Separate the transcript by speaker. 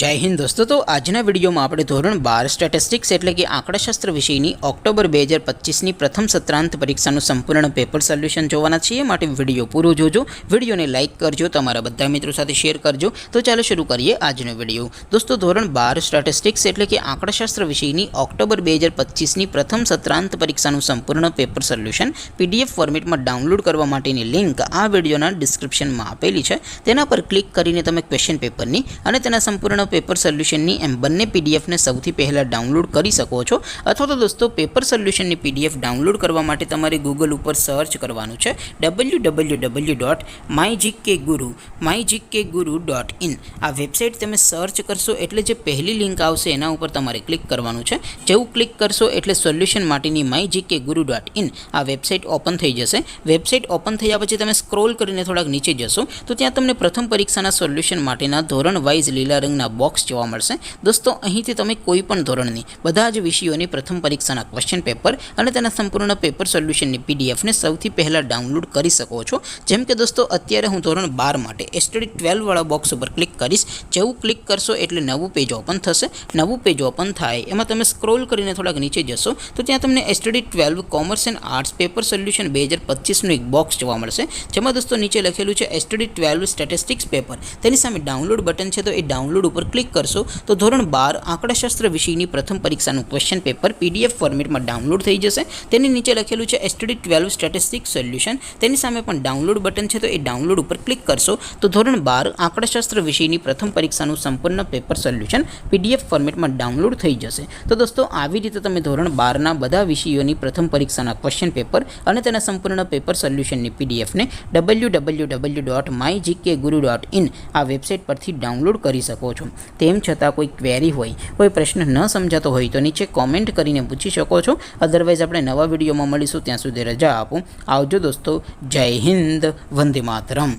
Speaker 1: जय हिंद दोस्तों। तो आजना विडियो में આપણે ધોરણ 12 સ્ટેટિસ્ટિક્સ એટલે કે આંકડાશાસ્ત્ર વિષયની ઓક્ટોબર 2025 ની પ્રથમ સત્રાંત પરીક્ષાનું સંપૂર્ણ પેપર સોલ્યુશન જોવાના છીએ। માટે વિડિયો પૂરો જોજો, વિડિયોને લાઈક કરજો, તમારા બધા મિત્રો સાથે શેર કરજો। તો ચાલો શરૂ કરીએ આજનો વિડિયો। દોસ્તો ધોરણ 12 સ્ટેટિસ્ટિક્સ એટલે કે આંકડાશાસ્ત્ર વિષયની ઓક્ટોબર 2025 ની પ્રથમ સત્રાંત પરીક્ષાનું સંપૂર્ણ પેપર સોલ્યુશન પીડીએફ ફોર્મેટમાં ડાઉનલોડ કરવા માટેની લિંક આ વિડિયોના ડિસ્ક્રિપ્શનમાં આપેલી છે। તેના પર ક્લિક કરીને તમે ક્વેશ્ચન પેપરની અને તેના સંપૂર્ણ पेपर सोल्यूशन एम बने पीडीएफ ने सौथी पहला डाउनलॉड करी सको छो। अथवा तो दोस्तों पेपर सोल्यूशन नी पीडीएफ डाउनलॉड करवा माटे तमारे गूगल पर सर्च करवानुं छे www.mygkguru.in। आ वेबसाइट तमे सर्च करशो एटले जे पहली लिंक आवशे एना उपर तमारे क्लिक करवानुं छे। जेवुं क्लिक करशो एटले सोल्यूशन माटेनी mygkguru.in आ वेबसाइट ओपन थई जशे। वेबसाइट ओपन थया पछी तमे स्क्रॉल करीने थोड़ाक नीचे जशो तो त्यां तमने प्रथम परीक्षाना सोल्यूशन माटेना धोरण वाइज लीला रंगना बॉक्स જોવા મળશે। दोस्तों અહીંથી તમે કોઈ પણ ધોરણની બધા જ વિષયોની પ્રથમ પરીક્ષાના ક્વેશ્ચન પેપર અને તેના સંપૂર્ણ પેપર સોલ્યુશનની પીડીએફ ને સૌથી પહેલા ડાઉનલોડ કરી શકો છો। જેમ કે દોસ્તો અત્યારે હું ધોરણ 12 માટે એસટીડી 12 વાળા બોક્સ ઉપર ક્લિક કરીશ। જેવું ક્લિક કરશો એટલે નવું પેજ ઓપન થશે। નવું પેજ ઓપન થાય એમાં તમે સ્ક્રોલ કરીને થોડાક નીચે જશો તો ત્યાં તમને STD 12 commerce and arts paper solution 2025 નું એક બોક્સ જોવા મળશે। જેમાં દોસ્તો નીચે લખેલું છે એસટીડી 12 સ્ટેટિસ્ટિક્સ પેપર। તેની સામે ડાઉનલોડ બટન છે તો એ ડાઉનલોડ ઉપર क्लिक करशो तो धोरण 12 आंकड़ाशास्त्र विषयनी प्रथम परीक्षाનું क्वेश्चन पेपर पीडीएफ फॉर्मेट में डाउनलॉड थई जशे। तेनी नीचे लखेलुं छे एसटीडी 12 स्टेटिस्टिक्स सोल्यूशन। तेनी सामे पण डाउनलॉड बटन छे तो ए डाउनलॉड पर क्लिक करशो तो धोरण 12 आंकड़ाशास्त्र विषयनी प्रथम परीक्षाનું संपूर्ण पेपर सोल्यूशन पीडीएफ फॉर्मेट में डाउनलॉड थई जशे। तो दोस्तों આવી રીતે તમે ધોરણ 12 ના બધા વિષયોની પ્રથમ પરીક્ષાના ક્વેશ્ચન પેપર અને તેના સંપૂર્ણ પેપર સોલ્યુશનની પીડીએફ ને www.mygkguru.in આ વેબસાઇટ પરથી ડાઉનલોડ કરી શકો છો। તેમ છતાં કોઈ ક્વેરી હોય, કોઈ પ્રશ્ન ન સમજાતો હોય તો નીચે કોમેન્ટ કરીને પૂછી શકો છો। અધરવાઇઝ આપણે નવા વિડીયોમાં મળીશું, ત્યાં સુધી રજા આપો। આવજો દોસ્તો। જય હિન્દ, વંદે માતરમ।